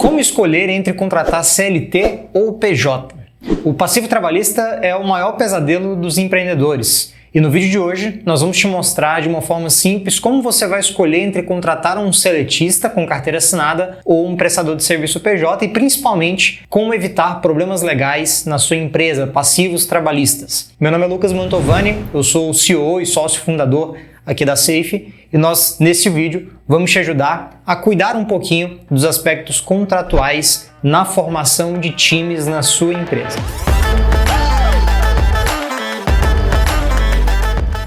Como escolher entre contratar CLT ou PJ? O passivo trabalhista é o maior pesadelo dos empreendedores. E no vídeo de hoje nós vamos te mostrar de uma forma simples como você vai escolher entre contratar um seletista com carteira assinada ou um prestador de serviço PJ e principalmente como evitar problemas legais na sua empresa, passivos trabalhistas. Meu nome é Lucas Mantovani, eu sou o CEO e sócio fundador aqui da Safe e nós, neste vídeo, vamos te ajudar a cuidar um pouquinho dos aspectos contratuais na formação de times na sua empresa.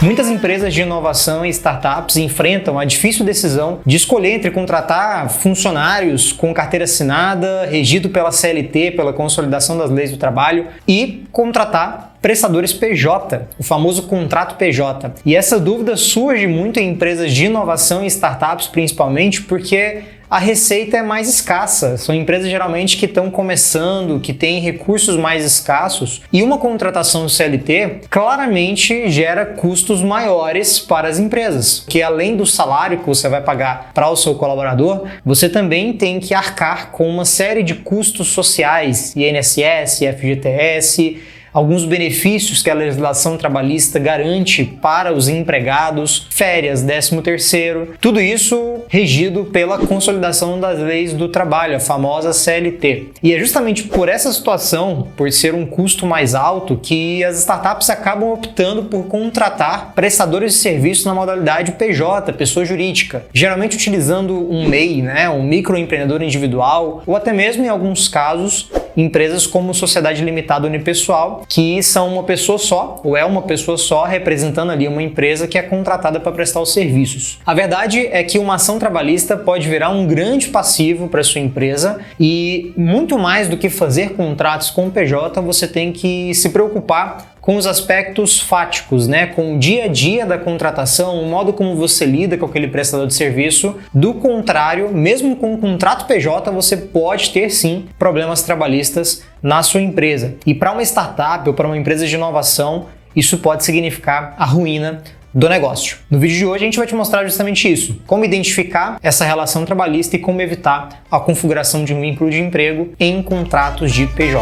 Muitas empresas de inovação e startups enfrentam a difícil decisão de escolher entre contratar funcionários com carteira assinada, regido pela CLT, pela Consolidação das Leis do Trabalho, e contratar prestadores PJ, o famoso contrato PJ. E essa dúvida surge muito em empresas de inovação e startups, principalmente porque a receita é mais escassa. São empresas geralmente que estão começando, que têm recursos mais escassos, e uma contratação CLT claramente gera custos maiores para as empresas, que além do salário que você vai pagar para o seu colaborador, você também tem que arcar com uma série de custos sociais, INSS, FGTS, alguns benefícios que a legislação trabalhista garante para os empregados, férias, 13º, tudo isso regido pela Consolidação das Leis do Trabalho, a famosa CLT. E é justamente por essa situação, por ser um custo mais alto, que as startups acabam optando por contratar prestadores de serviço na modalidade PJ, pessoa jurídica, geralmente utilizando um MEI, um microempreendedor individual, ou até mesmo, em alguns casos, empresas como Sociedade Limitada Unipessoal, que são uma pessoa só, ou é uma pessoa só, representando ali uma empresa que é contratada para prestar os serviços. A verdade é que uma ação trabalhista pode virar um grande passivo para sua empresa e muito mais do que fazer contratos com o PJ, você tem que se preocupar com os aspectos fáticos, com o dia a dia da contratação, o modo como você lida com aquele prestador de serviço. Do contrário, mesmo com um contrato PJ, você pode ter sim problemas trabalhistas na sua empresa. E para uma startup ou para uma empresa de inovação, isso pode significar a ruína do negócio. No vídeo de hoje a gente vai te mostrar justamente isso, como identificar essa relação trabalhista e como evitar a configuração de um vínculo de emprego em contratos de PJ.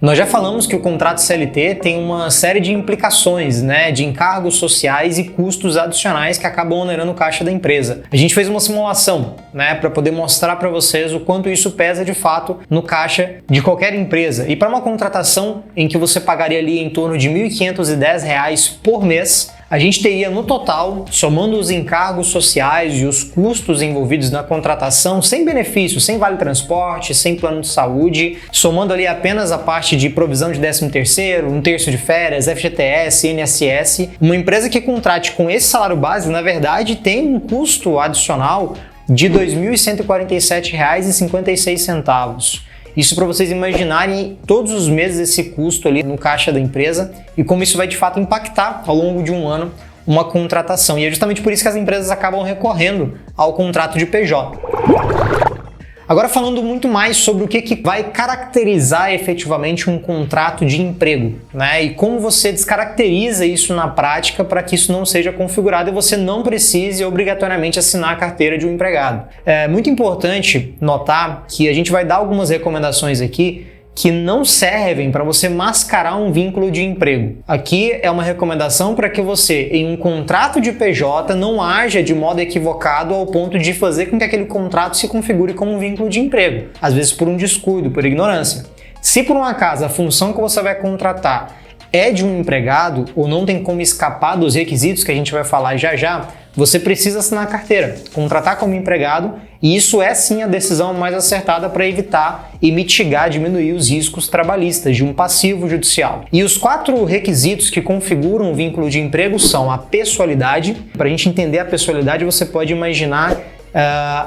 Nós já falamos que o contrato CLT tem uma série de implicações, de encargos sociais e custos adicionais que acabam onerando o caixa da empresa. A gente fez uma simulação, para poder mostrar para vocês o quanto isso pesa de fato no caixa de qualquer empresa. E para uma contratação em que você pagaria ali em torno de R$ 1.510 por mês, a gente teria no total, somando os encargos sociais e os custos envolvidos na contratação, sem benefício, sem vale transporte, sem plano de saúde, somando ali apenas a parte de provisão de 13º, um terço de férias, FGTS, INSS, uma empresa que contrate com esse salário base, na verdade, tem um custo adicional de R$ 2.147,56. Isso para vocês imaginarem todos os meses esse custo ali no caixa da empresa e como isso vai de fato impactar ao longo de um ano uma contratação. E é justamente por isso que as empresas acabam recorrendo ao contrato de PJ. Agora falando muito mais sobre o que vai caracterizar efetivamente um contrato de emprego, e como você descaracteriza isso na prática para que isso não seja configurado e você não precise obrigatoriamente assinar a carteira de um empregado. É muito importante notar que a gente vai dar algumas recomendações aqui que não servem para você mascarar um vínculo de emprego. Aqui é uma recomendação para que você, em um contrato de PJ, não haja de modo equivocado ao ponto de fazer com que aquele contrato se configure como um vínculo de emprego, às vezes por um descuido, por ignorância. Se por um acaso a função que você vai contratar é de um empregado ou não tem como escapar dos requisitos que a gente vai falar já, você precisa assinar a carteira, contratar como empregado, e isso é sim a decisão mais acertada para evitar e mitigar, diminuir os riscos trabalhistas de um passivo judicial. E os 4 requisitos que configuram o vínculo de emprego são a pessoalidade. Para a gente entender a pessoalidade, você pode imaginar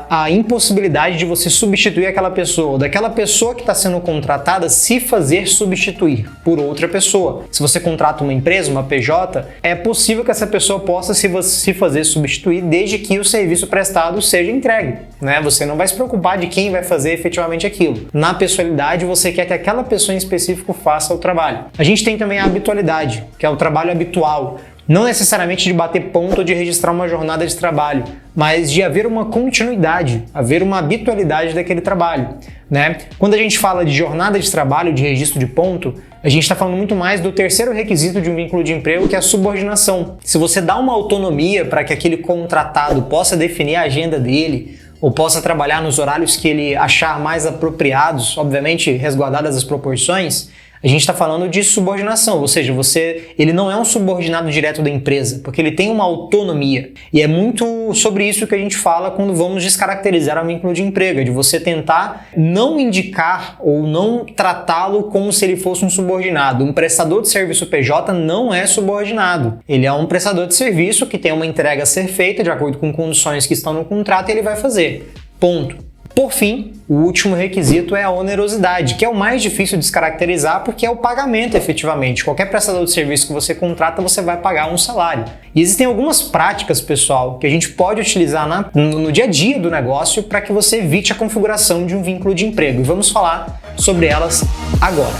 a impossibilidade de você substituir aquela pessoa, ou daquela pessoa que está sendo contratada se fazer substituir por outra pessoa. Se você contrata uma empresa, uma PJ, é possível que essa pessoa possa se fazer substituir desde que o serviço prestado seja entregue, Você não vai se preocupar de quem vai fazer efetivamente aquilo. Na pessoalidade, você quer que aquela pessoa em específico faça o trabalho. A gente tem também a habitualidade, que é o trabalho habitual. Não necessariamente de bater ponto ou de registrar uma jornada de trabalho, mas de haver uma continuidade, haver uma habitualidade daquele trabalho, né? Quando a gente fala de jornada de trabalho, de registro de ponto, a gente está falando muito mais do terceiro requisito de um vínculo de emprego, que é a subordinação. Se você dá uma autonomia para que aquele contratado possa definir a agenda dele, ou possa trabalhar nos horários que ele achar mais apropriados, obviamente resguardadas as proporções, a gente está falando de subordinação, ou seja, ele não é um subordinado direto da empresa, porque ele tem uma autonomia. E é muito sobre isso que a gente fala quando vamos descaracterizar o vínculo de emprego, de você tentar não indicar ou não tratá-lo como se ele fosse um subordinado. Um prestador de serviço PJ não é subordinado. Ele é um prestador de serviço que tem uma entrega a ser feita de acordo com condições que estão no contrato e ele vai fazer. Ponto. Por fim, o último requisito é a onerosidade, que é o mais difícil de descaracterizar porque é o pagamento efetivamente. Qualquer prestador de serviço que você contrata, você vai pagar um salário. E existem algumas práticas, pessoal, que a gente pode utilizar no dia a dia do negócio para que você evite a configuração de um vínculo de emprego. E vamos falar sobre elas agora.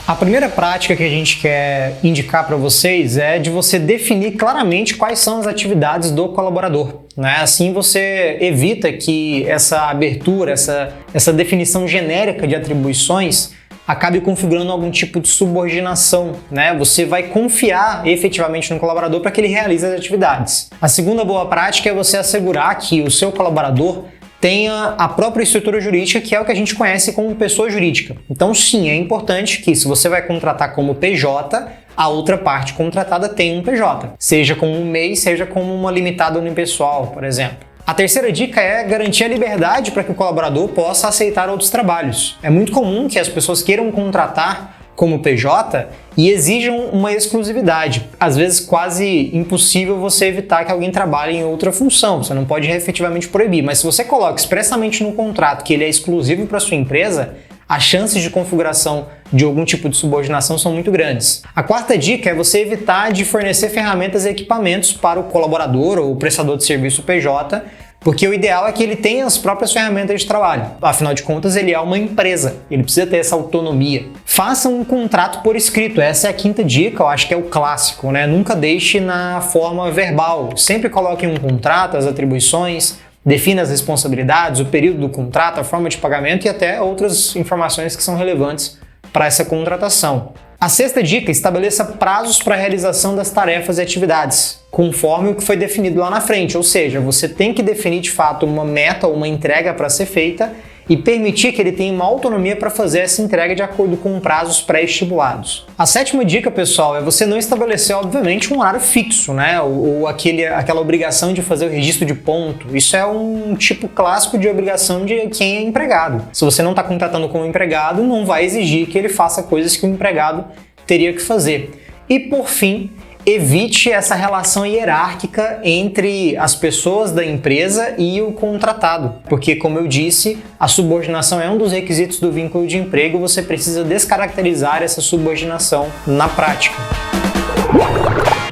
A primeira prática que a gente quer indicar para vocês é de você definir claramente quais são as atividades do colaborador, né? Assim você evita que essa abertura, essa definição genérica de atribuições acabe configurando algum tipo de subordinação, né? Você vai confiar efetivamente no colaborador para que ele realize as atividades. A segunda boa prática é você assegurar que o seu colaborador tenha a própria estrutura jurídica, que é o que a gente conhece como pessoa jurídica. Então, sim, é importante que, se você vai contratar como PJ, a outra parte contratada tenha um PJ, seja como um MEI, seja como uma limitada unipessoal, por exemplo. A terceira dica é garantir a liberdade para que o colaborador possa aceitar outros trabalhos. É muito comum que as pessoas queiram contratar como PJ e exijam uma exclusividade. Às vezes quase impossível você evitar que alguém trabalhe em outra função, você não pode efetivamente proibir, mas se você coloca expressamente no contrato que ele é exclusivo para sua empresa, as chances de configuração de algum tipo de subordinação são muito grandes. A quarta dica é você evitar de fornecer ferramentas e equipamentos para o colaborador ou o prestador de serviço PJ, porque o ideal é que ele tenha as próprias ferramentas de trabalho. Afinal de contas, ele é uma empresa, ele precisa ter essa autonomia. Faça um contrato por escrito, essa é a quinta dica, eu acho que é o clássico, né? Nunca deixe na forma verbal, sempre coloque em um contrato as atribuições, defina as responsabilidades, o período do contrato, a forma de pagamento e até outras informações que são relevantes para essa contratação. A sexta dica, estabeleça prazos para a realização das tarefas e atividades, conforme o que foi definido lá na frente, ou seja, você tem que definir de fato uma meta ou uma entrega para ser feita e permitir que ele tenha uma autonomia para fazer essa entrega de acordo com prazos pré-estipulados. A sétima dica, pessoal, é você não estabelecer, obviamente, um horário fixo, né? Ou aquela obrigação de fazer o registro de ponto. Isso é um tipo clássico de obrigação de quem é empregado. Se você não está contratando como empregado, não vai exigir que ele faça coisas que o empregado teria que fazer. E, por fim, evite essa relação hierárquica entre as pessoas da empresa e o contratado, porque, como eu disse, a subordinação é um dos requisitos do vínculo de emprego, você precisa descaracterizar essa subordinação na prática.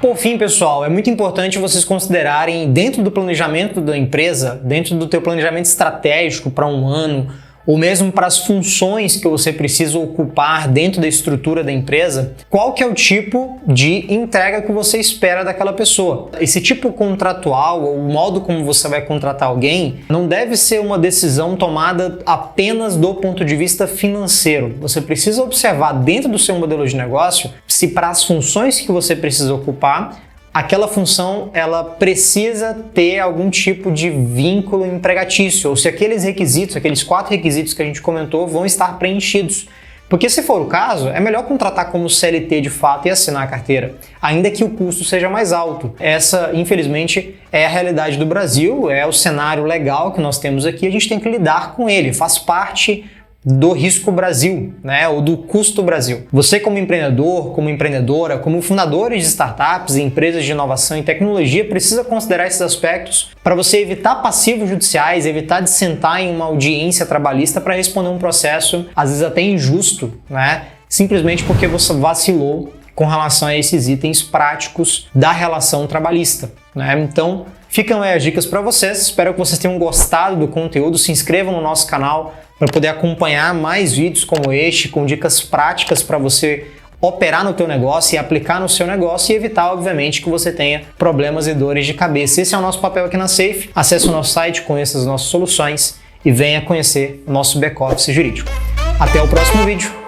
Por fim, pessoal, é muito importante vocês considerarem, dentro do planejamento da empresa, dentro do teu planejamento estratégico para um ano, ou mesmo para as funções que você precisa ocupar dentro da estrutura da empresa, qual que é o tipo de entrega que você espera daquela pessoa. Esse tipo contratual, ou o modo como você vai contratar alguém, não deve ser uma decisão tomada apenas do ponto de vista financeiro. Você precisa observar dentro do seu modelo de negócio se para as funções que você precisa ocupar, aquela função ela precisa ter algum tipo de vínculo empregatício, ou se aqueles requisitos, aqueles 4 requisitos que a gente comentou, vão estar preenchidos. Porque se for o caso, é melhor contratar como CLT de fato e assinar a carteira, ainda que o custo seja mais alto. Essa, infelizmente, é a realidade do Brasil, é o cenário legal que nós temos aqui, a gente tem que lidar com ele, faz parte do risco Brasil, né, ou do custo Brasil. Você como empreendedor, como empreendedora, como fundadores de startups e empresas de inovação e tecnologia, precisa considerar esses aspectos para você evitar passivos judiciais, evitar de sentar em uma audiência trabalhista para responder um processo, às vezes até injusto, né, simplesmente porque você vacilou com relação a esses itens práticos da relação trabalhista, né? Então, ficam aí as dicas para vocês, espero que vocês tenham gostado do conteúdo, se inscrevam no nosso canal para poder acompanhar mais vídeos como este, com dicas práticas para você operar no teu negócio e aplicar no seu negócio e evitar, obviamente, que você tenha problemas e dores de cabeça. Esse é o nosso papel aqui na Safe. Acesse o nosso site, conheça as nossas soluções e venha conhecer o nosso back-office jurídico. Até o próximo vídeo.